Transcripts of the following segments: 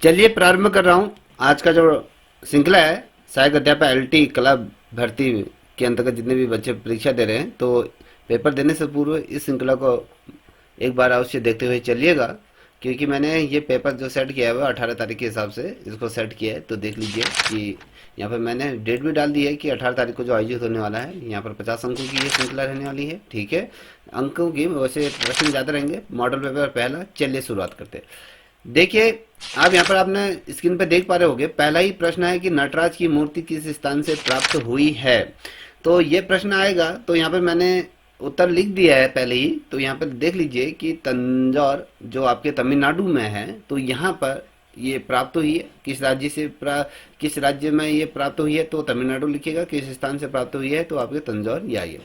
चलिए प्रारंभ कर रहा हूँ। आज का जो श्रृंखला है सहायक अध्यापक एलटी कला भर्ती के अंतर्गत जितने भी बच्चे परीक्षा दे रहे हैं, तो पेपर देने से पूर्व इस श्रृंखला को एक बार अवश्य देखते हुए चलिएगा, क्योंकि मैंने ये पेपर जो सेट किया है वो 18 तारीख के हिसाब से इसको सेट किया है। तो देख लीजिए कि यहाँ पर मैंने डेट भी डाल दी है कि 18 तारीख को जो आयोजित होने वाला है, यहाँ पर 50 अंकों की ये श्रृंखला रहने वाली है। ठीक है, अंकों की वैसे प्रश्न ज़्यादा रहेंगे। मॉडल पेपर पहला, चलिए शुरुआत करते हैं। देखिए, अब यहाँ पर आपने स्क्रीन पर देख पा रहे होंगे, पहला ही प्रश्न है कि नटराज की मूर्ति किस स्थान से प्राप्त हुई है। तो ये प्रश्न आएगा, तो यहाँ पर मैंने उत्तर लिख दिया है पहले ही। तो यहाँ पर देख लीजिए कि तंजौर जो आपके तमिलनाडु में है, तो यहाँ पर ये प्राप्त हुई है। किस राज्य से किस राज्य में ये प्राप्त हुई है, तो तमिलनाडु लिखिएगा। किस स्थान से प्राप्त हुई है, तो आपके तंजौर ये आई है।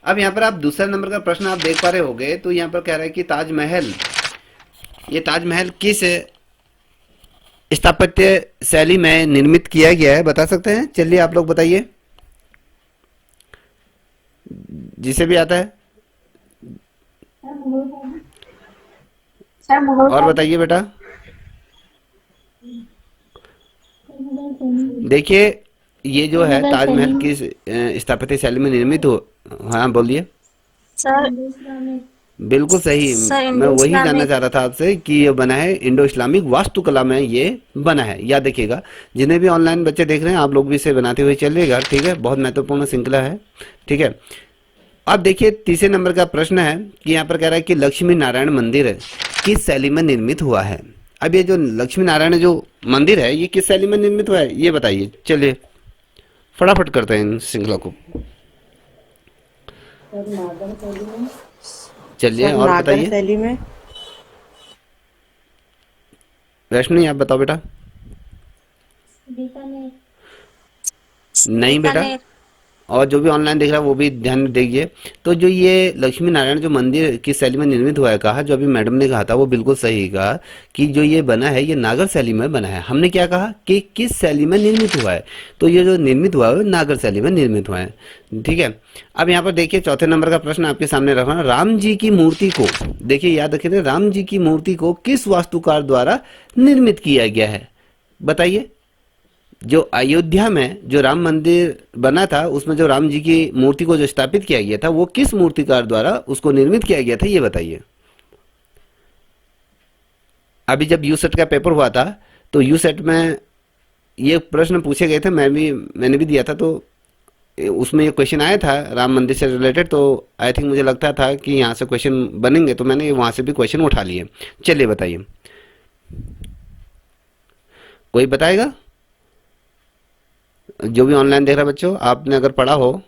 अब यहाँ पर आप दूसरा नंबर का प्रश्न आप देख पा रहे होंगे, तो यहाँ पर कह रहा है कि ताजमहल, ये ताजमहल किस स्थापत्य शैली में निर्मित किया गया है, बता सकते हैं? चलिए आप लोग बताइए, जिसे भी आता है। सर मुगल और बताइए बेटा। देखिए, ये जो है मुगल ताजमहल शैली में। किस स्थापत्य शैली में निर्मित हो। हाँ बोलिए। सर बिल्कुल सही। सर मैं इंडो वही जानना इस्लामिक। चाह रहा था आपसे कि ये बना है इंडो इस्लामिक वास्तुकला में, ये बना है। याद रखिएगा, जितने भी ऑनलाइन बच्चे देख रहे हैं आप लोग भी इसे बनाते हुए चलिएगा। ठीक है, बहुत महत्वपूर्ण श्रृंखला है। ठीक है, अब देखिए तीसरे नंबर का प्रश्न है कि यहाँ पर कह रहा है कि लक्ष्मी नारायण मंदिर किस शैली में निर्मित हुआ है। अब ये जो लक्ष्मी नारायण जो मंदिर है, ये किस शैली में निर्मित हुआ है, ये बताइए। चलिए फटाफट करते हैं इन श्रृंखला को। चलिए सर और नागर बताइए। शैली में। वैष्णवी आप बताओ बेटा। बीकानेर। नहीं बेटा, बीकानेर। और जो भी ऑनलाइन देख रहा है वो भी ध्यान दीजिए। तो जो ये लक्ष्मी नारायण जो मंदिर किस शैली में निर्मित हुआ है कहा, जो अभी मैडम ने कहा था वो बिल्कुल सही कहा कि जो ये बना है ये नागर शैली में बना है। हमने क्या कहा कि किस शैली में निर्मित हुआ है, तो ये जो निर्मित हुआ है वो नागर शैली में निर्मित हुआ है। ठीक है, अब यहाँ पर देखिए चौथे नंबर का प्रश्न आपके सामने रखा है। राम जी की मूर्ति को, देखिए याद रखिए, राम जी की मूर्ति को किस वास्तुकार द्वारा निर्मित किया गया है, बताइए। जो अयोध्या में जो राम मंदिर बना था, उसमें जो राम जी की मूर्ति को जो स्थापित किया गया था, वो किस मूर्तिकार द्वारा उसको निर्मित किया गया था, ये बताइए। अभी जब यू सेट का पेपर हुआ था, तो यू सेट में ये प्रश्न पूछे गए थे, मैंने भी दिया था। तो उसमें ये क्वेश्चन आया था राम मंदिर से रिलेटेड। तो आई थिंक मुझे लगता था कि यहाँ से क्वेश्चन बनेंगे, तो मैंने वहाँ से भी क्वेश्चन उठा लिए। चलिए बताइए, कोई बताएगा? जो भी ऑनलाइन देख रहा है बच्चों, आपने अगर पढ़ा हो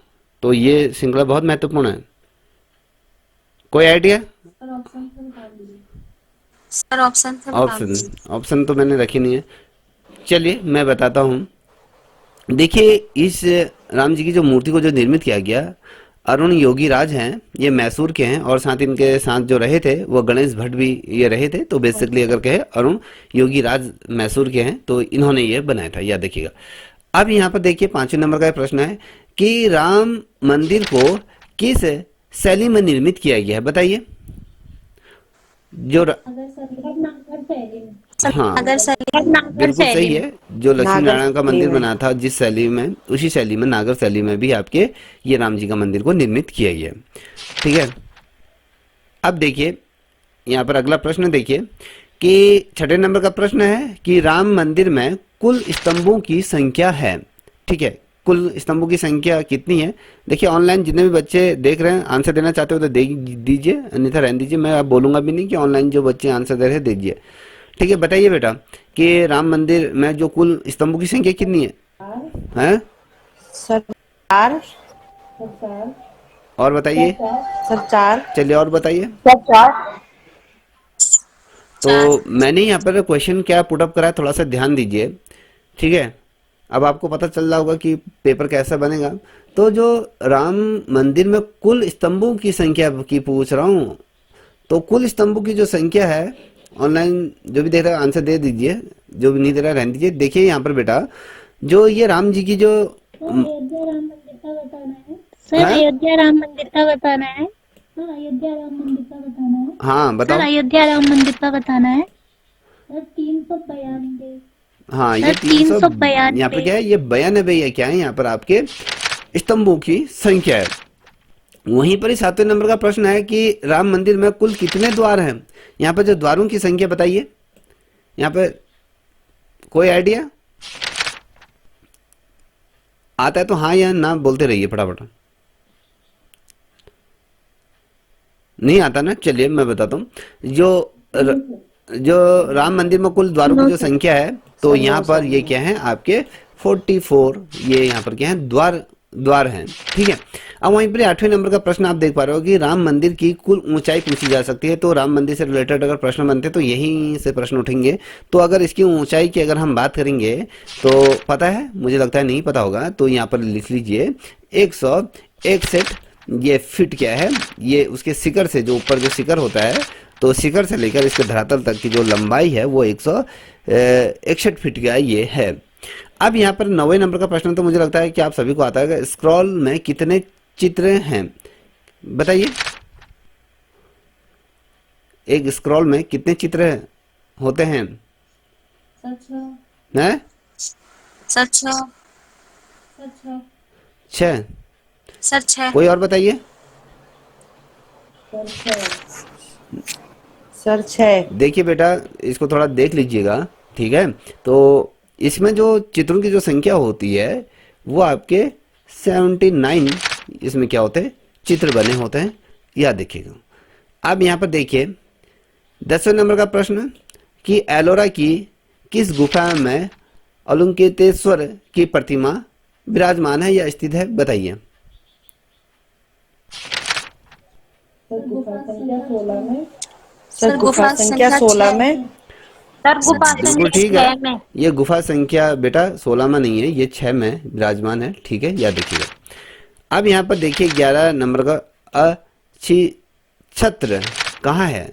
तो ये श्रृंखला बहुत महत्वपूर्ण है। कोई आइडिया? सर ऑप्शन से बता ऑप्शन दीजिए। ऑप्शन तो मैंने रखी नहीं है। चलिए मैं बताता हूँ। देखिए, इस राम जी की जो मूर्ति को जो निर्मित किया गया, अरुण योगी राज हैं, ये मैसूर के हैं, और साथ इनके साथ जो रहे थे वो गणेश भट्ट भी ये रहे थे। तो बेसिकली अगर कहे अरुण योगी राज मैसूर के हैं, तो इन्होंने ये बनाया था, याद रखिएगा। अब यहाँ पर देखिए पांचवें नंबर का प्रश्न है कि राम मंदिर को किस शैली में निर्मित किया गया है, बताइए। जो र... सर हाँ नागर शैली। नागर बिल्कुल शैली सही में। है। जो लक्ष्मी नागर नारायण का शैली मंदिर में। बना था जिस शैली में, उसी शैली में, नागर शैली में भी आपके ये राम जी का मंदिर को निर्मित किया गया है। ठीक है, अब देखिए यहाँ पर अगला प्रश्न देखिए कि छठे नंबर का प्रश्न है कि राम मंदिर में कुल स्तंभों की संख्या है। ठीक है, कुल स्तंभों की संख्या कितनी है? देखिए ऑनलाइन जितने भी बच्चे देख रहे हैं, आंसर देना चाहते हो तो दे दीजिए, अन्यथा रहने दीजिए। मैं अब बोलूंगा भी नहीं कि ऑनलाइन जो बच्चे आंसर दे रहे हैं दीजिए। ठीक है, बताइए बेटा कि राम मंदिर में जो कुल स्तंभों की संख्या कितनी है? हैं? सर चार। और बताइए। सर चार। चलिए और बताइए। तो चार। मैंने यहाँ पर क्वेश्चन क्या पुटअप करा है, थोड़ा सा ध्यान दीजिए। ठीक है, अब आपको पता चल रहा होगा कि पेपर कैसा बनेगा। तो जो राम मंदिर में कुल स्तंभों की संख्या की पूछ रहा हूँ, तो कुल स्तंभों की जो संख्या है, ऑनलाइन जो भी देख रहा है आंसर दे दीजिए, जो भी नहीं दे रहा रहने दीजिए। देखिए यहाँ पर बेटा, जो ये राम जी की जो अयोध्या राम मंदिर का बताना है। सर हाँ अयोध्या राम मंदिर का बताना है। सर अयोध्या राम मंदिर का बताना है। हाँ सर बताओ। अयोध्या राम मंदिर का बताना है। सर 392। हाँ, ये सर 300 392। यहाँ पर क्या है, ये 92 है, क्या है यहाँ पर आपके स्तंभों की संख्या है। वहीं पर ही 7वें नंबर का प्रश्न है कि राम मंदिर में कुल कितने द्वार हैं। यहाँ पर जो द्वारों की संख्या बताइए, यहाँ पर कोई आइडिया आता है तो हाँ या ना बोलते रहिए फटाफट। नहीं आता ना, चलिए मैं बताता हूँ। जो राम मंदिर में कुल द्वारों की जो संख्या है, तो यहाँ पर ये क्या है आपके 44, ये यहाँ पर क्या है, द्वार हैं, ठीक है। अब वहीं पर 8वें नंबर का प्रश्न आप देख पा रहे हो कि राम मंदिर की कुल ऊंचाई पूछी जा सकती है। तो राम मंदिर से रिलेटेड अगर प्रश्न बनते हैं तो यहीं से प्रश्न उठेंगे। तो अगर इसकी ऊंचाई की अगर हम बात करेंगे तो पता है, मुझे लगता है नहीं पता होगा, तो यहाँ पर लिख लीजिए 161। ये फिट क्या है, ये उसके शिखर से, जो ऊपर जो शिखर होता है, तो शिखर से लेकर इसके धरातल तक की जो लंबाई है वो 161 फीट का ये है। अब यहाँ पर 9वें नंबर का प्रश्न तो मुझे लगता है कि आप सभी को आता है। स्क्रॉल में कितने चित्र हैं बताइए। एक स्क्रॉल में कितने चित्र होते हैं? हैं? सर 6। छह। सर 6। कोई और बताइए। सर 6। देखिए बेटा, इसको थोड़ा देख लीजिएगा, ठीक है। तो इसमें जो चित्रों की जो संख्या होती है वो आपके 79 इसमें क्या होते हैं, चित्र बने होते हैं, याद देखिएगा। अब यहाँ पर देखिए 10वें नंबर का प्रश्न कि एलोरा की किस गुफा में अलंकृतेश्वर की प्रतिमा विराजमान है या स्थित है, बताइए। सर गुफा संख्या 16 में। सर गुफा बिल्कुल ठीक संख्या है। 6 में। ये गुफा संख्या बेटा 16 में नहीं है, ये 6 में विराजमान है, ठीक है, याद रखिएगा। अब यहाँ पर देखिए 11 नंबर का अच्छी छत्र कहाँ है?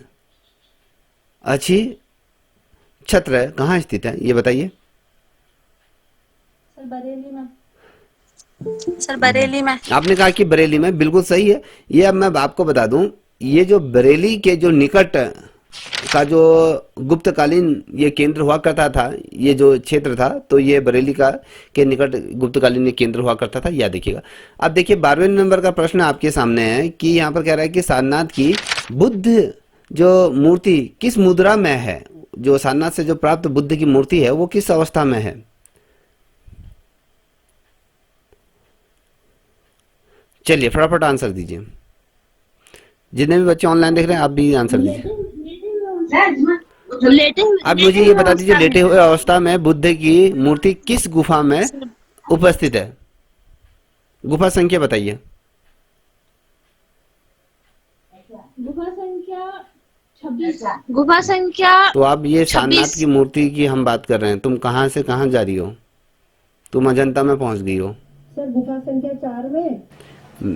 अच्छी छत्र कहाँ स्थित है, ये बताइए। सर बरेली में। आपने कहा कि बरेली में, बिल्कुल सही है। ये अब मैं आपको बता दूं, ये जो बरेली के जो निकट का जो गुप्तकालीन ये केंद्र हुआ करता था, ये जो क्षेत्र था, तो ये बरेली का के निकट गुप्तकालीन ये केंद्र हुआ करता था, याद देखिएगा। अब देखिए 12वें नंबर का प्रश्न आपके सामने है कि यहाँ पर कह रहा है कि सारनाथ की बुद्ध जो मूर्ति किस मुद्रा में है। जो सारनाथ से जो प्राप्त बुद्ध की मूर्ति है वो किस अवस्था में है? चलिए फटाफट आंसर दीजिए। जितने भी बच्चे ऑनलाइन देख रहे हैं आप भी आंसर दीजिए। अब मुझे ये बता दीजिए, लेटे हुए अवस्था में बुद्ध की मूर्ति किस गुफा में उपस्थित है? गुफा संख्या बताइए। गुफा संख्या तो अब ये 26। सारनाथ की मूर्ति की हम बात कर रहे हैं, तुम कहाँ से कहाँ जा रही हो? तुम अजंता में पहुंच गई हो।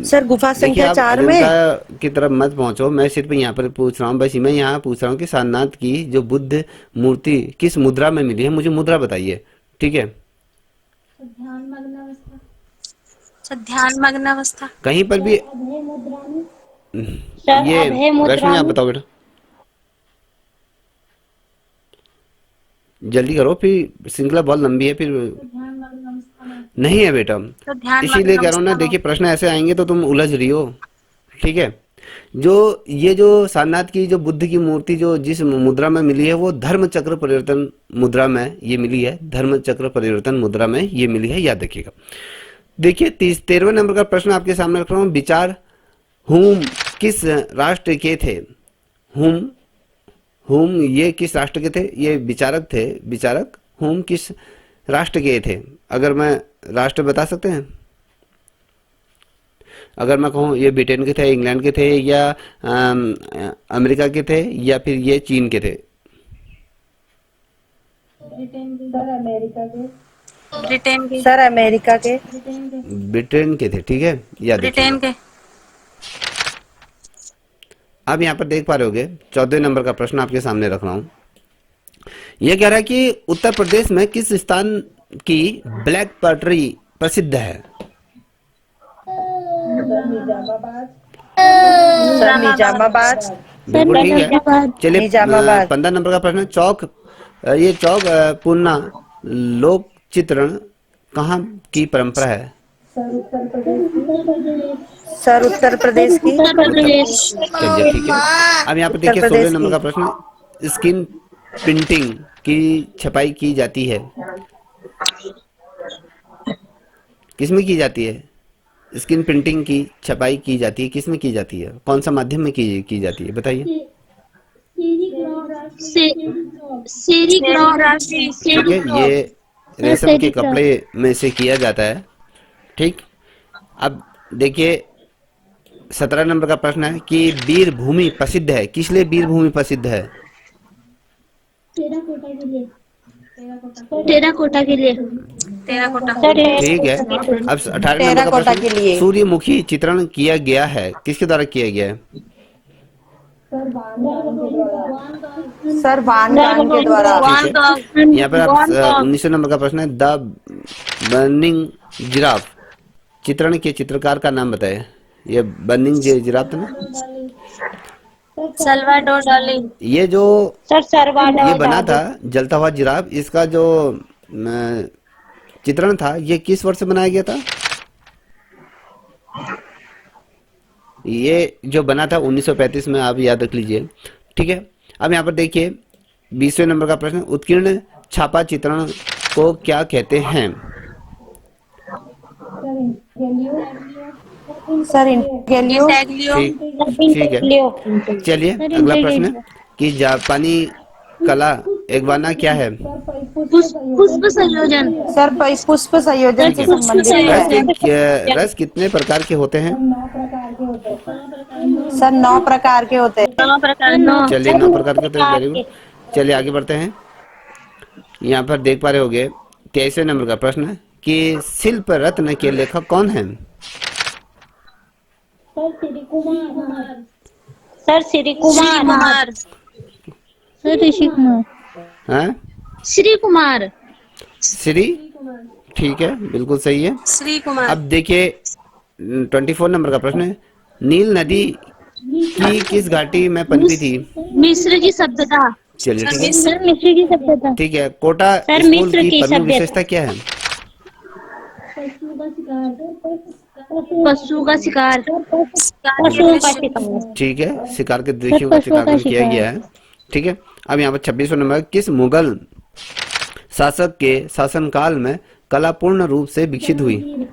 सर गुफा संख्या देखिए आप 4 में। अजंता की तरफ मत पहुंचो, मैं सिर्फ यहाँ पर पूछ रहा हूँ, बस मैं यहाँ पूछ रहा हूँ कि सारनाथ की जो बुद्ध मूर्ति किस मुद्रा में मिली है, मुझे मुद्रा बताइए, ठीक है। सर ध्यान मग्न अवस्था। कहीं पर भी सर ये अभय मुद्रा रश्मि आप में। बताओ बेटा, जल्दी करो, फिर श्रृंखला बहुत लंबी है, फिर नहीं है बेटा। सर ध्यान इसीलिए कह रहा हूँ ना, देखिए प्रश्न ऐसे आएंगे तो तुम उलझ रही हो, ठीक है। ये जो सारनाथ की जो बुद्ध की मूर्ति जो जिस मुद्रा में मिली है वो धर्म चक्र परिवर्तन मुद्रा में ये मिली है, धर्म चक्र परिवर्तन मुद्रा में ये मिली है, याद रखिएगा। देखिए 13वें नंबर का प्रश्न आपके सामने रख रहा हूँ। विचार हुम किस राष्ट्र के थे? हुम ये किस राष्ट्र के थे? ये विचारक थे, विचारक हुम किस राष्ट्र के थे? अगर मैं राष्ट्र बता सकते हैं, अगर मैं कहूँ ये ब्रिटेन के थे, इंग्लैंड के थे, या अमेरिका के थे, या फिर ये चीन के थे? ब्रिटेन के। सर अमेरिका के। ब्रिटेन के थे, ठीक है, याद ब्रिटेन रखिएगा। के। अब यहाँ पर देख पा रहे होगे 14वें नंबर का प्रश्न आपके सामने रख रहा हूँ। यह कह रहा है कि उत्तर प्रदेश में किस स्थान की ब्लैक पॉटरी प्रसिद्ध है? सर निजामाबाद। बिल्कुल ठीक है। निजामाबाद। चलिए निजामाबाद। 15 नंबर का प्रश्न, चौक ये चौक पूर्णा लोक चित्रण कहाँ की परंपरा है? सर उत्तर प्रदेश की। उत्तर प्रदेश। चलिए ठीक है। अब यहाँ पर उत्तर देखिए 16 प्रदेश नंबर की। का प्रश्न, स्क्रीन प्रिंटिंग की छपाई की जाती है, किसमें की जाती है? स्क्रीन प्रिंटिंग की छपाई की जाती है, किसमें की जाती है? कौन सा माध्यम में की जाती है बताइए? सेरिग्राफी। ठीक है, ये रेशम के कपड़े में से किया जाता है। ठीक। अब देखिए 17 नंबर का प्रश्न है कि वीर भूमि प्रसिद्ध है, किस लिए वीर भूमि प्रसिद्ध है? टेराकोटा के लिए। टेराकोटा के लिए। टेराकोटा। ठीक है। अब 18 नंबर का टेराकोटा के प्रश्न, लिए। सूर्यमुखी चित्रण किया गया है, किसके द्वारा किया गया है? सर वान गान के द्वारा। ठीक है। यहाँ पर आप 19 नंबर का प्रश्न है, द बर्निंग जिराफ चित्रण के चित्रकार का नाम बताए। ये बर्निंग जिराफ था ना, सल्वाडोर डाली। ये जो सर ये बना था जलता हुआ जिराफ, इसका जो अ, चित्रण था ये किस वर्ष बनाया गया था? ये जो बना था 1935 में, आप याद रख लीजिए। ठीक है। अब यहाँ पर देखिए 20वें नंबर का प्रश्न, उत्कीर्ण छापा चित्रण को क्या कहते हैं? सर इंटेलियो। इंटेग्लियो। ठीक है। चलिए अगला प्रश्न कि जापानी कला एग्वाना क्या है? पुष्प संयोजन। सर पुष्प संयोजन से संबंधित है। रस कितने प्रकार के होते हैं? सर 9 प्रकार के होते हैं। 9 प्रकार। 9। चलिए 9 प्रकार के होते हैं, वेरी गुड। चलिए आगे बढ़ते हैं। यहाँ पर देख पा रहे होंगे 23वें नंबर का प्रश्न है कि शिल्प रत्न के लेखक कौन है? सर श्री कुमार। सर ऋषि कुमार। हैं? श्री कुमार। श्री। ठीक है, बिल्कुल सही है। श्री कुमार। अब देखिए 24 नंबर का प्रश्न है, नील नदी की किस घाटी में पनपी थी? मिस्र की सभ्यता। चलिए ठीक है। सर मिस्र की सभ्यता। ठीक है। कोटा सर, स्कूल मिस्र की की प्रमुख सभ्यता। विशेषता क्या है? पशु का शिकार। पशुओं का शिकार। ठीक है, शिकार के दृश्यों का चित्रण किया गया है। ठीक है। अब यहाँ पर 26वां नंबर, किस मुगल शासक के शासनकाल में कला पूर्ण रूप से विकसित हुई?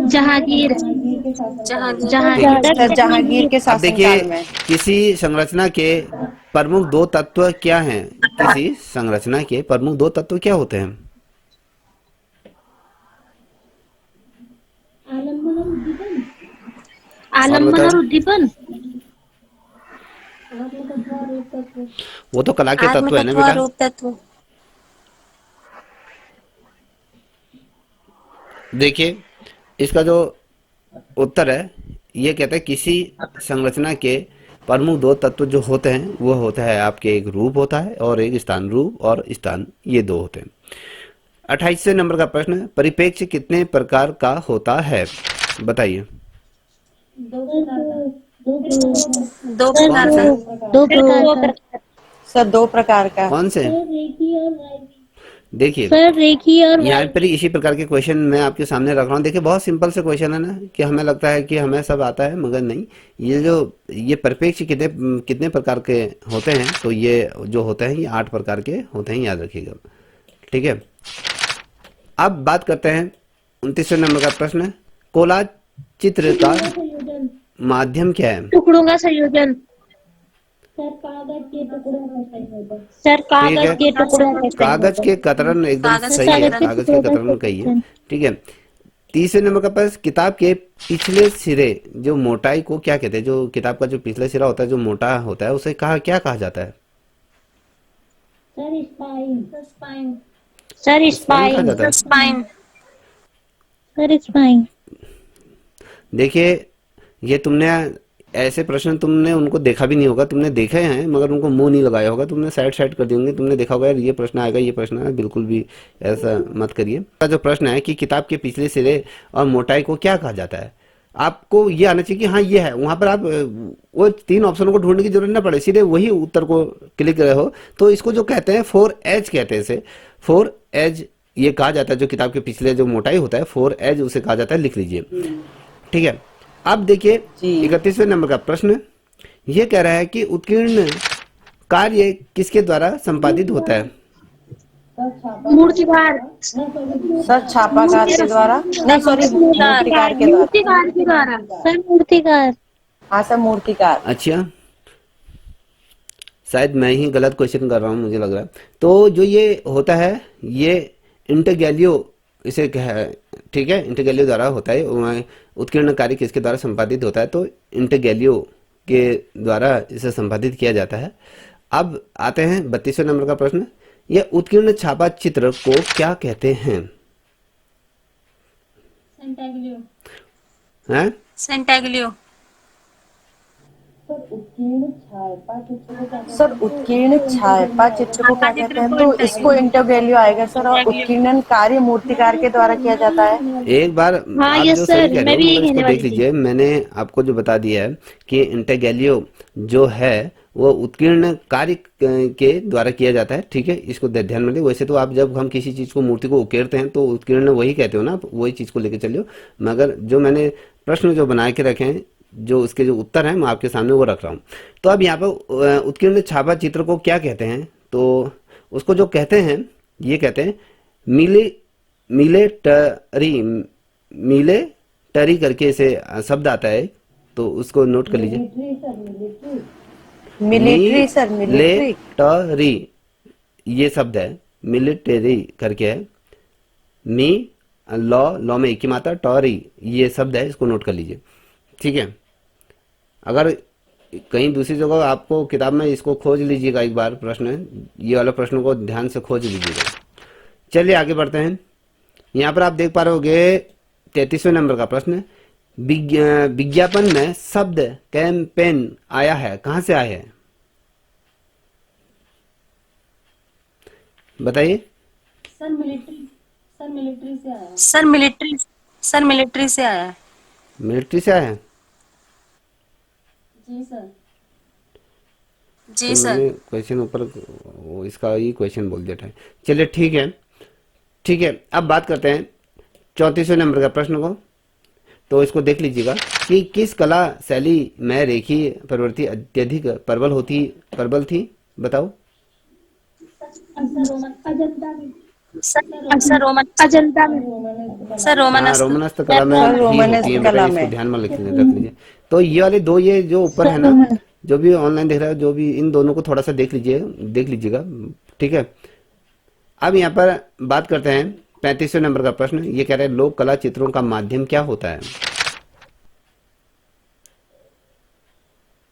जहांगीर। सर जहांगीर के अब देखिए शासनकाल में। किसी संरचना के प्रमुख दो तत्व क्या हैं? किसी संरचना के प्रमुख दो तत्व क्या होते हैं? आलम्बन और उद्दीपन। वो तो कला के तत्व है ना आत्मतत्व और बेटा। रूप तत्व। देखिए इसका जो उत्तर है, ये कहता है किसी संरचना के प्रमुख दो तत्व जो होते हैं वो होता है आपके, एक रूप होता है और एक स्थान। रूप और स्थान ये दो होते हैं। 28वें नंबर का प्रश्न है, परिप्रेक्ष्य कितने प्रकार का होता है बताइए? 2 प्रकार कौन का। से? 2 प्रकार का। सर 2 प्रकार का। कौन से? देखिए सर रेखीय और यहाँ पर इसी प्रकार के क्वेश्चन मैं आपके सामने रख रहा हूँ। देखिए बहुत सिंपल से क्वेश्चन है ना, कि हमें लगता है कि हमें सब आता है, मगर नहीं। ये परिप्रेक्ष्य कितने कितने प्रकार के होते हैं, तो ये जो होते हैं ये 8 प्रकार के होते हैं, याद रखिएगा। ठीक है। अब बात करते हैं 29वें नंबर का प्रश्न है, कोलाज चित्र का माध्यम क्या है? टुकड़ों का संयोजन। सर कागज के टुकड़ों का संयोजन। सर ठीक है। कागज के टुकड़ों का कागज के कतरन एकदम कागज सही है, के कागज के कतरन कही है। ठीक है। 30वें नंबर का प्रश्न, किताब के पिछले सिरे जो मोटाई को क्या कहते हैं? जो किताब का जो पिछला सिरा होता है जो मोटा होता है उसे क्या कहा जाता है? Sir spine. सर स्पाइन कहा जाता है। स्पाइन। Sir spine. देखिए ये तुमने ऐसे प्रश्न तुमने उनको देखा भी नहीं होगा, तुमने देखे हैं मगर उनको मुंह नहीं लगाया होगा, तुमने साइड कर दिए होंगे। तुमने देखा होगा यार ये प्रश्न आएगा, ये प्रश्न आएगा, बिल्कुल भी ऐसा मत करिए। जो प्रश्न है कि किताब के पिछले सिरे और मोटाई को क्या कहा जाता है, आपको ये आना चाहिए कि हाँ ये है, वहां पर आप वो 3 ऑप्शनों को ढूंढने की जरूरत ना पड़े, सीधे वही उत्तर को क्लिक करे हो। तो इसको जो कहते हैं 4 एज कहते हैं इसे, 4 एज ये कहा जाता है। जो किताब के पिछले जो मोटाई होता है 4 एज उसे कहा जाता है, लिख लीजिए। ठीक है, अब देखिए जी। 31वें नंबर का प्रश्न ये कह रहा है कि उत्कीर्ण कार्य किसके द्वारा संपादित होता है? मूर्तिकार सर छापाकार के द्वारा, नहीं सॉरी, मूर्तिकार के द्वारा। मूर्तिकार के द्वारा सर, मूर्तिकार। हाँ सर, मूर्तिकार। अच्छा, शायद मैं ही गलत क्वेश्चन कर रहा हूँ, मुझे लग रहा है। तो जो ये होता है ये इंटरगैलियो इसे कह, ठीक है, इंटरगैलियो द्वारा होता है। उत्कीर्ण कार्य किसके द्वारा संपादित होता है? तो इंटरगैलियो के द्वारा इसे संपादित किया जाता है। अब आते हैं 32वें नंबर का प्रश्न, यह उत्कीर्ण छापा चित्र को क्या कहते हैं? सेंटाग्लियो। हैं? सेंटाग्लियो। सर उत्कीर्ण छापा चित्र को क्या कहते हैं? तो इसको इंटरगैलियो आएगा सर। और उत्कीर्णन कार्य मूर्तिकार के द्वारा किया जाता है। एक बार हाँ, आप यस जो सही सर, कह रहे मैं हो, भी यही मगर इसको कहने वाली देख थी। लीजिए, मैंने आपको जो बता दिया है कि इंटरगैलियो जो है वो उत्कीर्ण कार्य के द्वारा किया जाता है। ठीक है, इसको ध्यान में रखिए। वैसे तो आप जब हम किसी चीज को, मूर्ति को उकेरते हैं तो उत्कीर्ण वही कहते हो ना, आप वही चीज को लेकर चलियो। मगर जो मैंने प्रश्न जो बना के रखे हैं, जो उसके जो उत्तर हैं मैं आपके सामने वो रख रहा हूँ। तो अब यहाँ पर उत्कीर्ण छापा चित्र को क्या कहते हैं? तो उसको जो कहते हैं ये कहते हैं मिले मिलेटरी, मिलेटरी करके इसे शब्द आता है, तो उसको नोट कर लीजिए। Military sir, military. मिलिटरी ये शब्द है, मिलिटरी करके है। मी लॉ में एक ही मात्रा, टॉरी ये शब्द है, इसको नोट कर लीजिए। ठीक है, अगर कहीं दूसरी जगह आपको किताब में इसको खोज लीजिएगा एक बार, प्रश्न ये वाला प्रश्न को ध्यान से खोज लीजिएगा। चलिए आगे बढ़ते हैं। यहाँ पर आप देख पा रहे होगे 33वें नंबर का प्रश्न, विज्ञापन में शब्द कैंपेन आया है, कहाँ से आया है? बताइए। सर मिलिट्री से आया। सर मिलिट्री से आया है। मिलिट्री से आया है? जी सर। जी तो सर। मैंने क्वेश्चन ऊपर इसका ही क्वेश्चन बोल दिया था। चलिए ठीक है, ठीक है। अब बात करते हैं 34वें नंबर का प्रश्न को। तो इसको देख लीजिएगा कि किस कला शैली में रेखीय प्रवृत्ति अत्यधिक प्रबल थी? बताओ। सर रोमन अजंता में। सर रोमन अजंता में। सर रोमन हाँ, रोमनस्थ कला में सर भी रोमनस्थ होती है बेटा, कला इसको में। ध्यान में रख लीजिए। तो ये वाले दो, ये जो ऊपर है ना, जो भी ऑनलाइन देख रहा है, जो भी, इन दोनों को थोड़ा सा देख लीजिएगा। ठीक है, अब यहाँ पर बात करते हैं 35वें नंबर का प्रश्न। ये कह रहे हैं लोक कला चित्रों का माध्यम क्या होता है?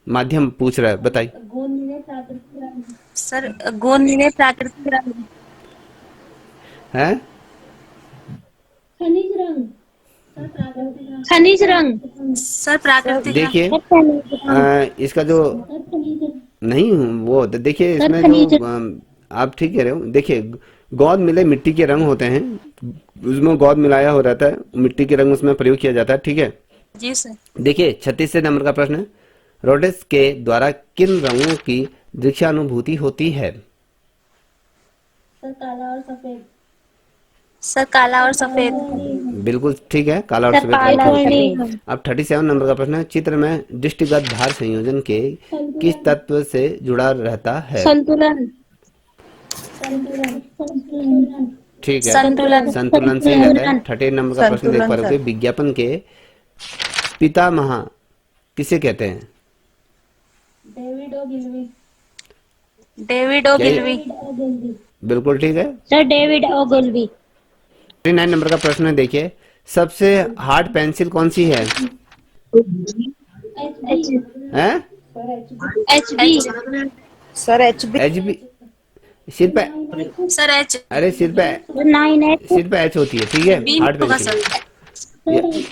माध्यम पूछ रहा है, बताइए। गोंद में प्राकृतिक रंग। सर गोंद में प्राकृतिक रंग। है खनिज रंग। सर प्राकृतिक रंग। खनिज रंग। सर प्राकृतिक देखिए, इसका जो सर खनिज रंग। नहीं वो देखिए, सर इसमें खनिज। जो आप ठीक कह रहे हो। देखिए, गोंद मिले मिट्टी के रंग होते हैं, उसमें गोंद मिलाया हो रहता है, मिट्टी के रंग उसमें प्रयोग किया जाता है। ठीक है, जी सर। देखिए 36वें नंबर का प्रश्न, रोडेस के द्वारा किन रंगों की दृश्यानुभूति होती है? सर काला और सफेद। सर काला और सफेद। बिल्कुल ठीक है, काला और सर सफेद रंग काला की और होती है। नीला। अब 37 नंबर का प्रश्न है, चित्र में दृष्टिगत भार संयोजन के किस तत्व से जुड़ा रहता है? संतुलन। संतुलन। ठीक है, संतुलन। संतुलन से रहता है। 38 नंबर का प्रश्न देख पा संतुलन रहे हो, विज्ञापन के पितामह किसे कहते हैं? David Ogilvy. डेविड क्या ये- ओगिलवी। ओगिलवी। बिल्कुल ठीक है। Sir David Ogilvy. 39 नंबर का प्रश्न है, देखिए सबसे हार्ड पेंसिल कौन सी है? हैं? एचबी। Sir HB। HB? सिर पे, सर एच। अरे सिर पे, 9H। सिर पे H होती है। ठीक है, बी हार्ड होगा पेंसिल। सर।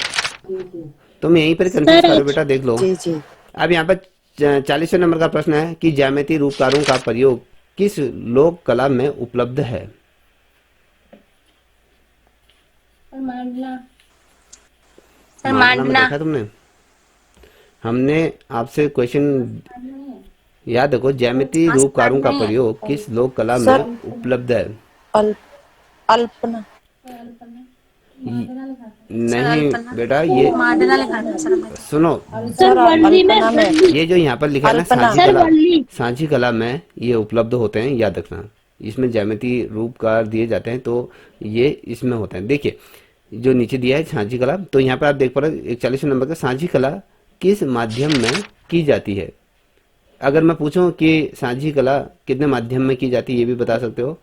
तुम यहीं पर कंफ्यूज करो बेटा, देख लो। जी जी। अब यहाँ पर 40वें नंबर का प्रश्न है कि ज्यामिति रूपकारों का प्रयोग किस लोक कला में उपलब्ध है? और मांडला। सर मांडना में मांडना। देखा तुमने? हमने आपसे क्वेश्चन याद रखो, ज्यामिति हाँ सर रूपकारों का नहीं है। प्रयोग किस लोक कला में सर उपलब्ध है? अल्प अल्पना। सर नहीं अल्पना। बेटा, ये मांडना लिखा था सर हमने तो। सुनो, सर सर वल्ली में अल्पना में ये जो यहाँ पर लिखा है ना अल्पना। सांझी सर कला, वल्ली सांझी कला में ये उपलब्ध होते हैं, याद रखना। इसमें ज्यामिति रूपकार दिए जाते हैं, तो ये इसमें होते हैं। देखिए जो नीचे दिया है सांझी कला, तो यहाँ पर आप देख पा रहे हो 41वें नंबर का, सांझी कला किस माध्यम में की जाती है? अगर मैं पूछूं कि सांझी कला कितने माध्यम में की जाती है, ये भी बता सकते हो?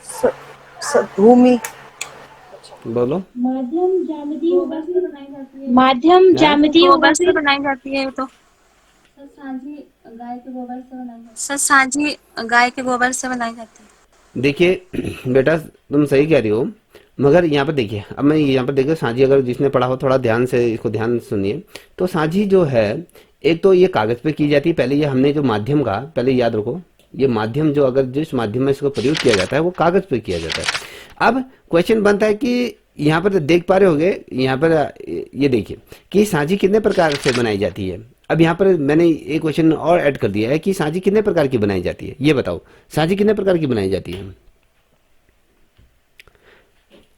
स- भूमि। बोलो। माध्यम ज्यामिति गोबर से बनाई जाती है। माध्यम हैं? ज्यामिति गोबर से बनाई जाती है तो। सर सांझी गाय के गोबर से बनाई जाती सर सांझी गाय के गोबर से बनाई जाती है। देखिए बेटा तुम सही कह रही हो, मगर यहाँ पर देखिए, अब मैं यहाँ पर देखिए सांझी, अगर जिसने पढ़ा हो थोड़ा ध्यान से इसको ध्यान से सुनिए। तो सांझी जो है, एक तो ये कागज पे की जाती है, पहले ये हमने जो माध्यम का पहले याद रखो, ये माध्यम जो अगर जिस माध्यम में इसको प्रयोग किया जाता है वो कागज पे किया जाता है। अब क्वेश्चन बनता है कि यहाँ पर देख पा रहे होगे, यहाँ पर ये देखिए कि सांझी कितने प्रकार से बनाई जाती है। अब यहाँ पर मैंने एक क्वेश्चन और ऐड कर दिया है कि सांझी कितने प्रकार की बनाई जाती है, ये बताओ सांझी कितने प्रकार की बनाई जाती है?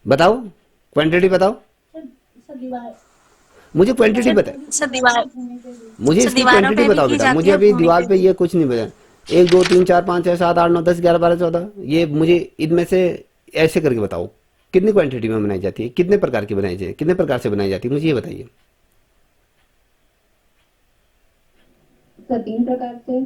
बताओ, क्वांटिटी बताओ है। सर दीवार मुझे, क्वांटिटी बता, सर दीवार। मुझे सर इसकी दीवारों क्वांटिटी पे भी बताओ की बेटा, जाती मुझे है, अभी भूमि दीवार पे पे भी। ये कुछ नहीं बता। 1 2 3 4 5 6 7 8 9 10 11 12 14, ये मुझे इनमें से ऐसे करके बताओ कितनी क्वांटिटी में बनाई जाती है, कितने प्रकार की बनाई जाती है, कितने प्रकार से बनाई जाती है, मुझे ये बताइए। सर 3 प्रकार से।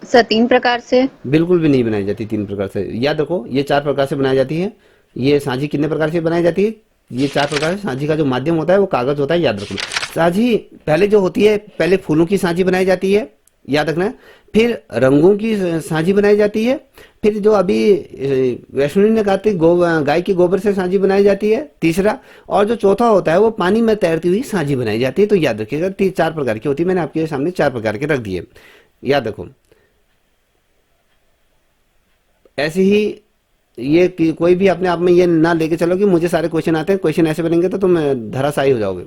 सर 3 प्रकार से। बिल्कुल भी नहीं बनाई जाती 3 प्रकार से, याद रखो ये 4 प्रकार से बनाई जाती है। ये सांझी कितने प्रकार से बनाई जाती है? ये 4 प्रकार से। सांझी का जो माध्यम होता है वो कागज होता है, याद रखना। सांझी पहले जो होती है, पहले फूलों की सांझी बनाई जाती है, याद रखना। फिर रंगों की सांझी बनाई जाती है। फिर जो अभी वैष्णवी ने कहा थी गाय के गोबर से सांझी बनाई जाती है, तीसरा। और जो चौथा होता है वो पानी में तैरती हुई सांझी बनाई जाती है। तो याद रखिएगा 4 प्रकार की होती है, मैंने आपके सामने 4 प्रकार के रख दिए, याद रखो। ऐसे ही ये कि कोई भी अपने आप में ये ना लेके चलो कि मुझे सारे क्वेश्चन आते हैं, क्वेश्चन ऐसे बनेंगे तो तुम धराशायी हो जाओगे।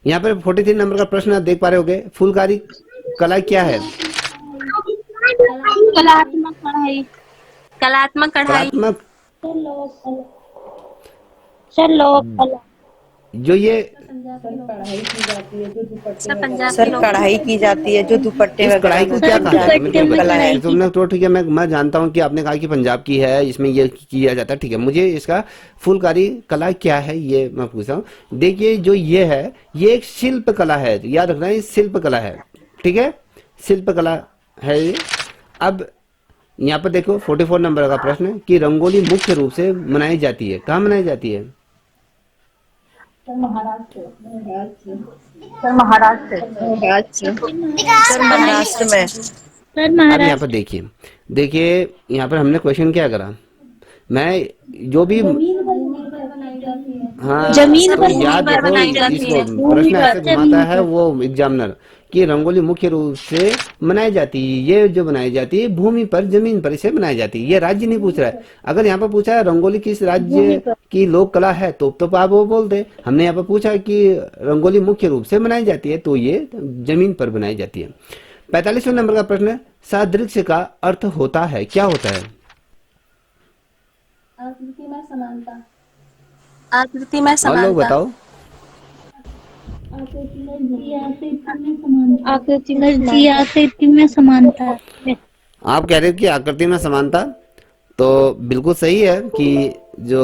यहाँ पर 43 नंबर का प्रश्न आप देख पा रहे होगे, फुलकारी कला क्या है? कलात्मक कढ़ाई। कलात्मक कढ़ाई। कलात्मक, सर लोग सर लोक कला। जो ये सर पंजाब सर की लोक। कढ़ाई की जाती है जो दुपट्टे इस वगैरह कढ़ाई में को क्या की कहा जाती जाता है? है, मेरे को कला है। बताइए। तुमने तो ठीक है, मैं जानता हूँ कि आपने कहा कि पंजाब की है, इसमें ये किया जाता है, ठीक है। मुझे इसका फुलकारी कला क्या है ये मैं पूछ रहा हूँ। देखिए जो ये है, ये एक शिल्प कला है, याद रखना ये शिल्प कला है, ठीक है, शिल्प कला है ये। अब यहाँ पर देखो 44 नंबर का प्रश्न है कि रंगोली मुख्य रूप से मनाई जाती है, कहाँ मनाई जाती है? सर महाराष्ट्र। सर महाराष्ट्र में। सर अब यहाँ महाराष्ट्र। पर देखिए, देखिए यहाँ पर हमने क्वेश्चन क्या करा, मैं जो भी जमीन पर बनाई जाती है। हाँ, जमीन तो पर याद रखो बनाई जाती इसको, है। प्रश्न ऐसे जमीन घुमाता है वो एग्जामिनर कि रंगोली मुख्य रूप से मनाई जाती है, ये जो बनाई जाती है भूमि पर, जमीन पर इसे बनाई जाती है। ये राज्य नहीं पूछ रहा है। अगर यहाँ पर पूछा है रंगोली किस राज्य की लोक कला है तो आप वो बोल दे। हमने यहाँ पर पूछा कि रंगोली मुख्य रूप से बनाई जाती है, तो ये जमीन पर बनाई जाती है। 45वें नंबर का प्रश्न है, सादृश्य का अर्थ होता है, क्या होता है? आकृति में समानता। आकृति में और लोग समानता। बताओ। आकृति में समानता है। आप कह रहे हो कि आकृति में समानता, तो बिल्कुल सही है कि जो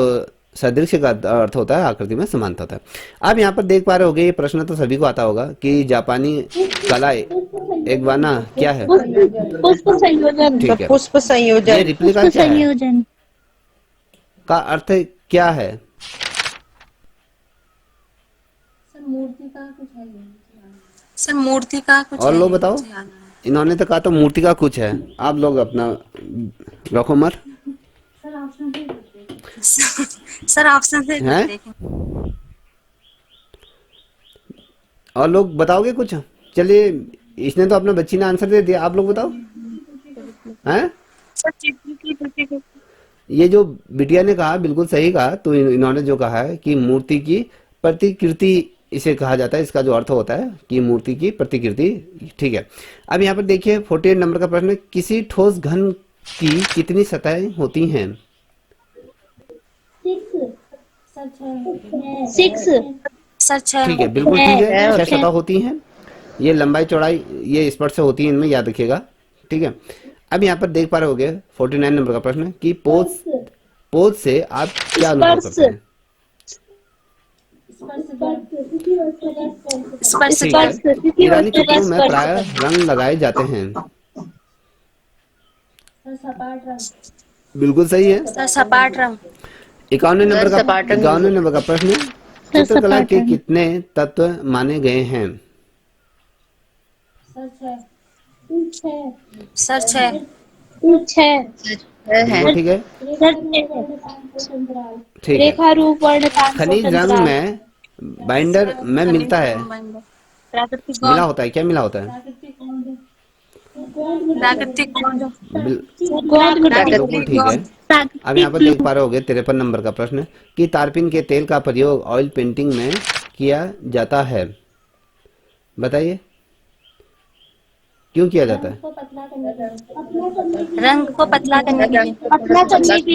सदृश्य का अर्थ होता है आकृति में समानता होता है। आप यहाँ पर देख पा रहे होगे, ये प्रश्न तो सभी को आता होगा कि जापानी कला एक बाना क्या है? पुष्प संयोजन। ठीक है, पुष्प ये संयोजन। रिप्लिका क्या है, संयोजन। का अर्थ क्या है? सर मूर्ति का कुछ है ये। सर मूर्ति का कुछ और है, लोग बताओ। मुझे याद नहीं। इन्होंने तो कहा तो मूर्ति का कुछ है, आप लोग अपना रखो मत। सर ऑप्शन दे दीजिए। सर ऑप्शन से हैं? देखें। और लोग बताओगे कुछ? चलिए, इसने तो अपना बच्ची ने आंसर दे दिया, आप लोग बताओ। हैं? सर चित्र की। ये जो बिटिया ने कहा बिल्कुल सही कहा। तो इन्होंने जो कहा है कि मूर्ति की प्रतिकृति इसे कहा जाता है। इसका जो अर्थ होता है कि मूर्ति की प्रतिकृति। ठीक है, अब यहाँ पर देखिए 48 नंबर का प्रश्न है, किसी ठोस घन की कितनी सतहें होती हैं? 6 सर 6 ठीक है, बिल्कुल ठीक है, 6 सतह होती हैं। ये लंबाई चौड़ाई ये स्पर्श से होती है, इनमें याद रखिएगा। ठीक है, अब यहाँ पर देख पा रहे होगे 49 नंबर का प्रश्न है कि पोज से आप क्या अनुभव करते हैं? स्पर्श ठीक है, ईरानी कपड़ों में प्राय रंग लगाए जाते हैं। बिल्कुल सही है। सर सपाट रंग 51 नंबर का प्रश्न है, चित्रकला के कितने तत्व माने गए हैं? सर 6 बिल्कुल ठीक है। ठीक है, रेखा रूप वर्ण खनिज रंग में बाइंडर में मिलता है, प्राकृतिक मिला होता है, क्या मिला होता है? प्राकृतिक बिल्कुल ठीक है। अब यहाँ पर देख पा रहे होगे 53 नंबर का प्रश्न कि तारपीन के तेल का प्रयोग ऑयल पेंटिंग में किया जाता है। बताइए क्यों किया जाता है? रंग को पतला करने के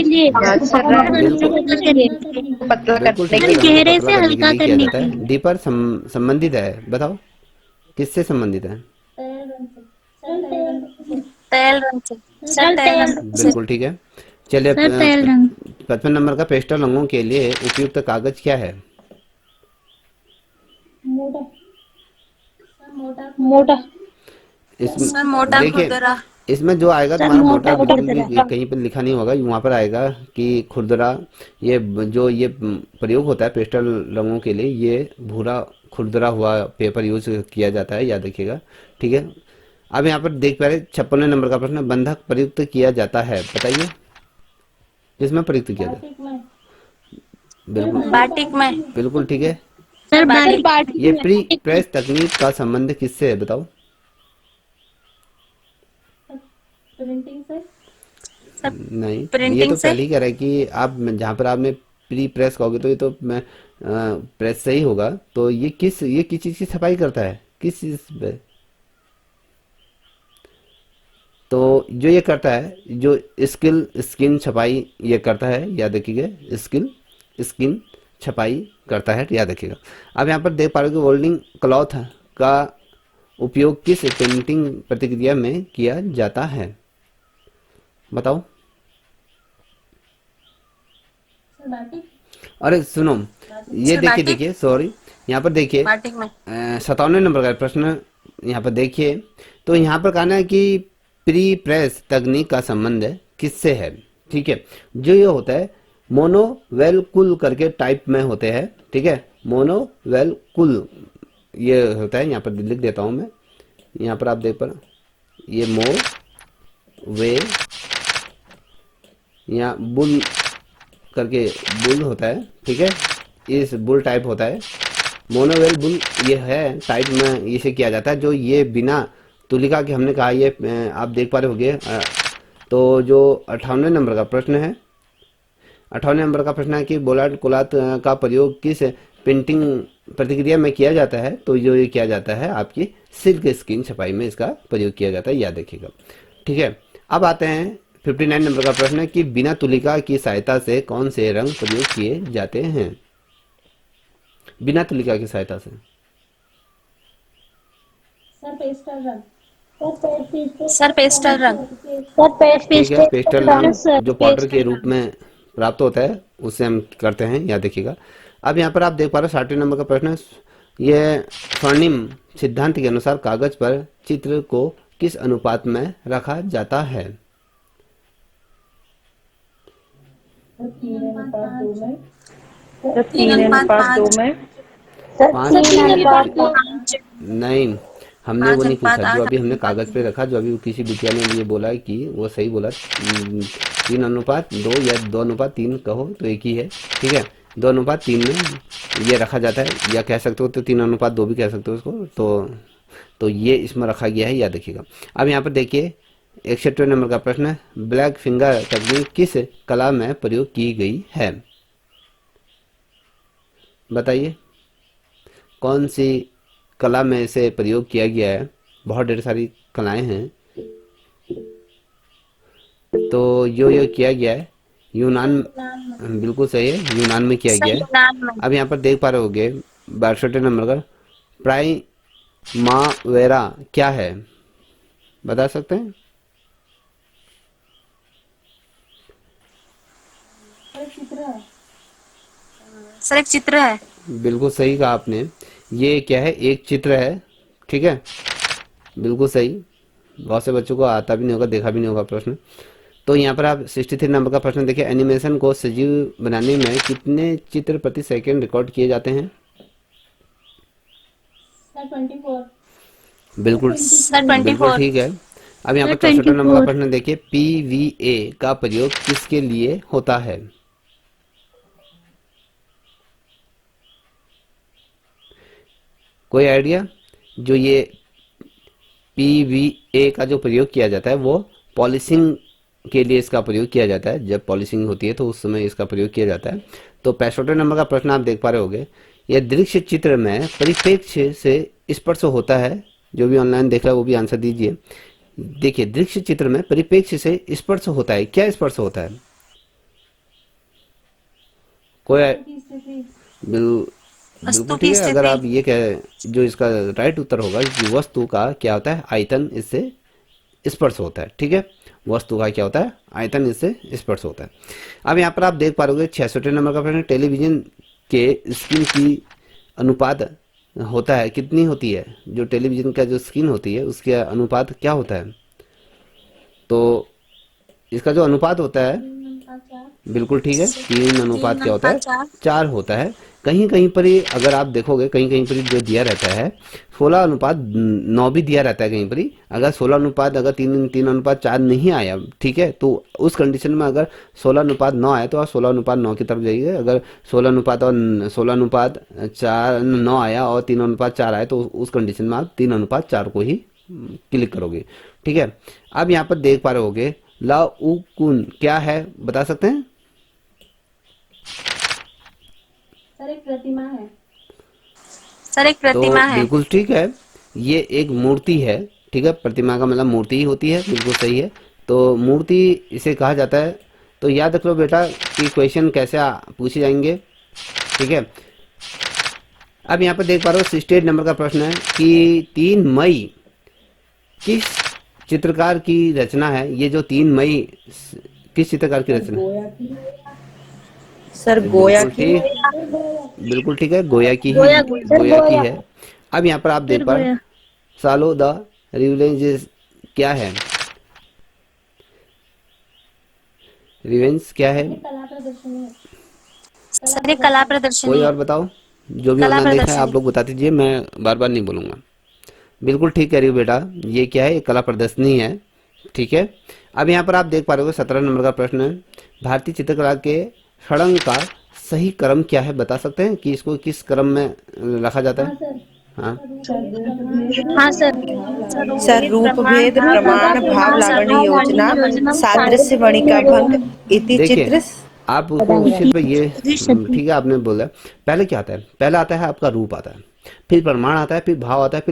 लिए बिल्कुल ठीक है, चेहरे से रंग को हल्का पतला करने के लिए किया करने जाता है। डीपर संबंधित है, बताओ किससे संबंधित है? तेल रंग से सर तेल रंग से बिल्कुल ठीक है। चलिए 55 नंबर का पेस्टल रंगों के लिए उपयुक्त कागज क्या है? मोटा इसमें सर मोटा देखिए, खुरदरा इसमें जो आएगा तुम्हारा मोटा बिल्कुल भी कहीं पर लिखा नहीं होगा, वहां पर आएगा कि खुरदरा। ये जो ये प्रयोग होता है पेस्टल रंगों के लिए, ये भूरा खुरदरा हुआ पेपर यूज किया जाता है, याद रखिएगा। ठीक है, अब यहाँ पर देख पा रहे 56 नंबर का प्रश्न, बंधक प्रयुक्त किया जाता है, बताइए किसमें प्रयुक्त किया जाता है? बिल्कुल बाटिक में बिल्कुल ठीक है। सर बाटिक ये प्री प्रेस तकनीक का संबंध किससे है, बताओ? नहीं, ये प्रिंटिंग तो से पहले ही कह रहा है कि आप जहाँ पर आपने प्री प्रेस कहोगे तो ये तो मैं प्रेस से ही होगा। तो ये किस चीज की सफाई करता है, किस चीज पे? तो जो ये करता है, जो स्किन छपाई ये करता है, याद रखिएगा, स्किन छपाई करता है, याद रखिएगा। अब यहाँ पर देख पा रहे हो कि फोल्डिंग क्लॉथ का उपयोग किस पेंटिंग प्रतिक्रिया में किया जाता है, बताओ? अरे सुनो, ये देखिए सॉरी, यहाँ पर देखिए बाटिक में 57 नंबर का प्रश्न यहाँ पर देखिए। तो यहाँ पर कहना है कि प्री प्रेस तकनीक का संबंध किससे है? ठीक है, जो ये होता है मोनोवेलकुल करके टाइप में होते हैं। ठीक है, मोनोवेलकुल ये होता है, यहाँ पर लिख देता हूँ मैं, यहाँ पर आप देख पर ये वे यहाँ बुल करके बुल होता है। ठीक है, इस बुल टाइप होता है, मोनोवेल बुल ये है टाइप में इसे किया जाता है। जो ये बिना तुलिका के हमने कहा, ये आप देख पा रहे होंगे। तो जो 58 नंबर का प्रश्न है, 58 नंबर का प्रश्न है कि बोलाट कुलात का प्रयोग किस पेंटिंग प्रतिक्रिया में किया जाता है? तो जो ये किया जाता है आपकी सिल्क स्क्रीन छपाई में इसका प्रयोग किया जाता है, याद रखिएगा। ठीक है, अब आते हैं 59 नंबर का प्रश्न है कि बिना तुलिका की सहायता से कौन से रंग प्रयोग किए जाते हैं? बिना तुलिका की सहायता से सर पेस्टल रंग ठीक है, पेस्टल रंग जो पाउडर के रूप में प्राप्त होता है उससे हम करते हैं, याद रखिएगा। अब यहाँ पर आप देख पा रहे हो 60 नंबर का प्रश्न है, यह स्वर्णिम सिद्धांत के अनुसार कागज पर चित्र को किस अनुपात में रखा जाता है? 3:2 में 5 नहीं, हमने वो नहीं पूछा, जो अभी हमने कागज पे रखा, जो अभी किसी विद्या ने ये बोला है कि वो सही बोला 3:2 या 2:3 कहो तो एक ही है। ठीक है, 2:3 में ये रखा जाता है, या कह सकते हो तो 3:2 भी कह सकते हो इसको। तो ये इसमें रखा गया है, याद रखिएगा। अब यहाँ पर देखिए 61 नंबर का प्रश्न है, ब्लैक फिंगर तकनीक किस कला में प्रयोग की गई है? बताइए। कौन सी कला में इसे प्रयोग किया गया है? बहुत ढेर सारी कलाएं हैं। तो यो किया गया है यूनान, बिल्कुल सही है, यूनान में किया गया सही है। नाम में। अब यहाँ पर देख पा रहे होगे 62 नंबर का प्राइमावेरा क्या है, बता सकते हैं? सर एक चित्र है। बिल्कुल सही कहा आपने। ये क्या है? एक चित्र है, ठीक है, बिल्कुल सही। बहुत से बच्चों को आता भी नहीं होगा, देखा भी नहीं होगा प्रश्न। तो यहाँ पर आप 63 नंबर का प्रश्न देखिए, एनिमेशन को सजीव बनाने में कितने चित्र प्रति सेकंड रिकॉर्ड किए जाते हैं? सर 24। बिल्कुल सर बिल्कुल 24। ठीक है। अब यहाँ पर 64 नंबर का प्रश्न देखिए, पीवीए का प्रयोग किसके लिए होता है? कोई आइडिया? जो ये पीवीए का जो प्रयोग किया जाता है वो पॉलिशिंग के लिए इसका प्रयोग किया जाता है। जब पॉलिशिंग होती है तो उस समय इसका प्रयोग किया जाता है। तो 65 नंबर का प्रश्न आप देख पा रहे होगे, यह दृश्य चित्र में परिप्रेक्ष्य से स्पर्श होता है। जो भी ऑनलाइन देख रहा है वो भी आंसर दीजिए। देखिए, दृश्य चित्र में परिप्रेक्ष्य से स्पर्श होता है, क्या स्पर्श होता है? कोई वस्तु बिल्कुल की ठीक है। अगर स्थिति। आप ये कह, जो इसका राइट उत्तर होगा कि वस्तु का क्या होता है? आयतन इससे स्पर्श होता है, ठीक है। वस्तु का क्या होता है? आयतन इससे स्पर्श होता है। अब यहाँ पर आप देख पा रहे होगे 66 नंबर का प्रश्न, टेलीविजन के स्क्रीन की अनुपात होता है, कितनी होती है? जो टेलीविजन का जो स्क्रीन होती है उसके अनुपात क्या होता है? तो इसका जो अनुपात होता है, बिल्कुल ठीक है, 3 अनुपात क्या होता है? 4 होता है। कहीं कहीं पर ही अगर आप देखोगे, कहीं कहीं पर ही जो दिया रहता है 16:9 भी दिया रहता है कहीं पर ही। अगर 16 अगर 3:4 नहीं आया, ठीक है, तो उस कंडीशन में अगर 16:9 आया तो आप 16:9 की तरफ जाइए। अगर 16:9 आया और 3:4 आया तो उस कंडीशन में आप 3:4 को ही क्लिक करोगे, ठीक है। अब यहाँ पर देख पा रहे होगे लाउकुन क्या है, बता सकते हैं? सर एक प्रतिमा है। सर एक तो प्रतिमा है। बिल्कुल ठीक है, ये एक मूर्ति है, ठीक है। प्रतिमा का मतलब मूर्ति ही होती है, बिल्कुल सही है। तो मूर्ति इसे कहा जाता है। तो याद रख लो बेटा कि क्वेश्चन कैसे पूछे जाएंगे, ठीक है। अब यहाँ पर देख पा रहे हो 68 नंबर का प्रश्न है कि 3 मई किस चित्रकार की रचना है? ये जो 3 मई किस चित्रकार की रचना है? सर गोया बिल्कुल की। ठीक, बिल्कुल ठीक है, गोया की ही, गोया गोया की है। अब यहाँ पर आप देख पा रहे सालो द रिवेंज क्या है? रिवेंज क्या है? कला प्रदर्शनी है। सर एक कला प्रदर्शनी कोई है। और बताओ, जो भी कला ऑनलाइन देख रहा है आप प्रदर्शनी। लोग बता दीजिए, मैं बार बार नहीं बोलूंगा। बिल्कुल ठीक कह रही हो बेटा, ये क्या है? ये कला प्रदर्शनी है, ठीक है। अब यहाँ पर आप देख पा रहे हो 17 नंबर का प्रश्न है, भारतीय चित्रकला के षडंग का सही क्रम क्या है, बता सकते हैं कि इसको किस क्रम में रखा जाता है? हाँ, हाँ सर। सर रूप भेद प्रमाण भाव लावण्य योजना सादृश्य वणिका भंग इति देखिए चित्र। आप उसको सिर्फ ये ठीक है, आपने बोला पहले क्या आता है? पहला आता है आपका रूप आता है, फिर प्रमाण आता है, फिर भाव आता है,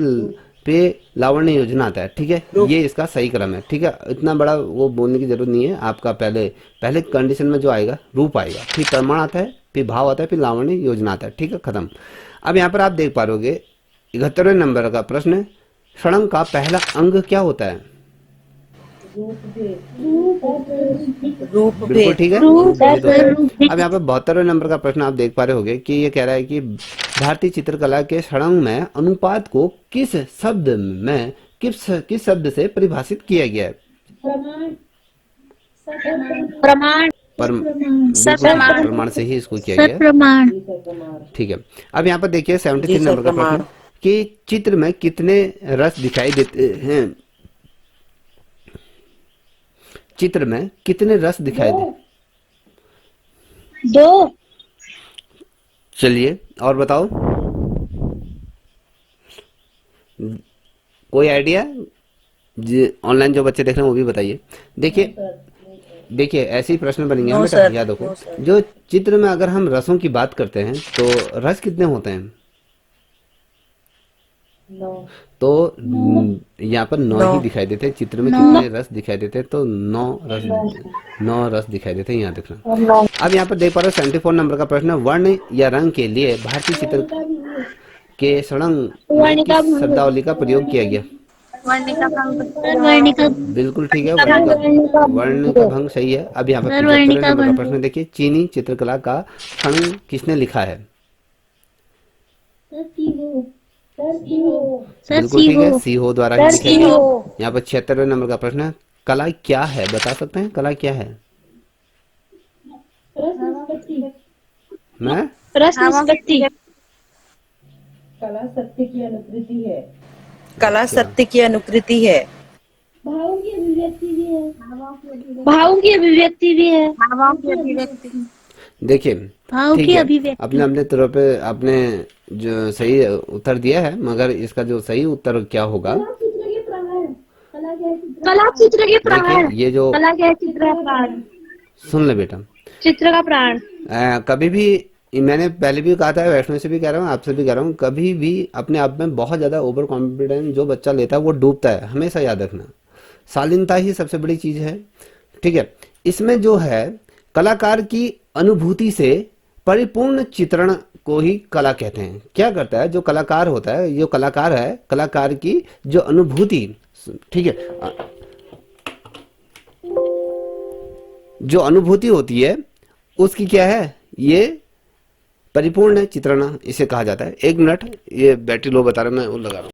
फिर लावण्य योजना आता है, ठीक है। ये इसका सही क्रम है, ठीक है। इतना बड़ा वो बोलने की जरूरत नहीं है। आपका पहले कंडीशन में जो आएगा रूप आएगा, फिर प्रमाण आता है, फिर भाव आता है, फिर लावण्य योजना आता है, ठीक है, खत्म। अब यहाँ पर आप देख पा रहे 71वें नंबर का प्रश्न है, षडंग का पहला अंग क्या होता है? रूप बिल्कुल भेद। ठीक है, रूप भेद होता है। अब यहाँ पे 72वें नंबर का प्रश्न आप देख पा रहे होगे कि ये कह रहा है कि भारतीय चित्रकला के षडंग में अनुपात को किस शब्द में किस शब्द से परिभाषित किया गया है? प्रमाण। प्रमाण। बिल्कुल प्रमाण। प्रमाण से ही इसको किया सर गया है, प्रमाण। ठीक है। अब यहाँ पर देखिए 73 जी सर, नंबर का प्रश्न प्रमाण। कि चित्र में कितने रस दिखाई देते हैं? चित्र में कितने रस दिखाई दे? 2। चलिए और बताओ, कोई आइडिया? ऑनलाइन जो बच्चे देख रहे हैं वो भी बताइए। देखिए ऐसे ही प्रश्न बनेंगे नो बेटा, सर, याद रखो। No sir. जो चित्र में अगर हम रसों की बात करते हैं तो रस कितने होते हैं? तो यहाँ पर 9 ही दिखाई देते हैं। चित्र में कितने रस दिखाई देते हैं? तो 9 रस दिखाई देते हैं, यहाँ देखना। अब यहाँ पर देख पा रहे हो 74 नंबर का प्रश्न है, वर्ण या रंग के लिए भारतीय चित्र के षडंग में किस शब्दावली का प्रयोग किया गया? वर्णिका बिल्कुल ठीक है, वर्ण का भंग सही है। अब यहाँ पर 75 नंबर का प्रश्न देखिए, चीनी चित्रकला का षडंग किसने लिखा है? बिल्कुल ठीक है, सीहो द्वारा ही लिखा गया। यहाँ पर 76 नंबर का प्रश्न है, कला क्या है? बता सकते हैं कला क्या है? मैं रस निष्पत्ति। कला सत्य की अनुकृति है। कला सत्य की अनुकृति है। भावों की अभिव्यक्ति भी है। भावों की अभिव्यक्ति भी है। देखिए भाव ठीक की है, अभिव्यक्ति। अपने अपने तौर पे आपने जो सही उत्तर दिया है, मगर इसका जो सही उत्तर क्या होगा? चित्र के प्रकार, कला के चित्र, कला चित्र के प्राण। देखिए ये जो कला के चित्र का प्राण। सुन ले बेटा, चित्र का प्राण। कभी भी, मैंने पहले भी कहा था, वैष्णव से भी कह रहा हूँ, आपसे भी कह रहा हूँ, कभी भी अपने आप में बहुत ज्यादा ओवर कॉन्फिडेंस जो बच्चा लेता है वो डूबता है। हमेशा याद रखना, शालीनता ही सबसे बड़ी चीज है। ठीक है, इसमें जो है कलाकार की अनुभूति से परिपूर्ण चित्रण को ही कला कहते हैं। क्या करता है जो कलाकार होता है, जो कलाकार है, कलाकार की जो अनुभूति, ठीक है, जो अनुभूति होती है उसकी क्या है, ये परिपूर्ण चित्रण इसे कहा जाता है। 1 मिनट, ये बैटरी लो बता रहा हूं, मैं वो लगा रहा हूँ।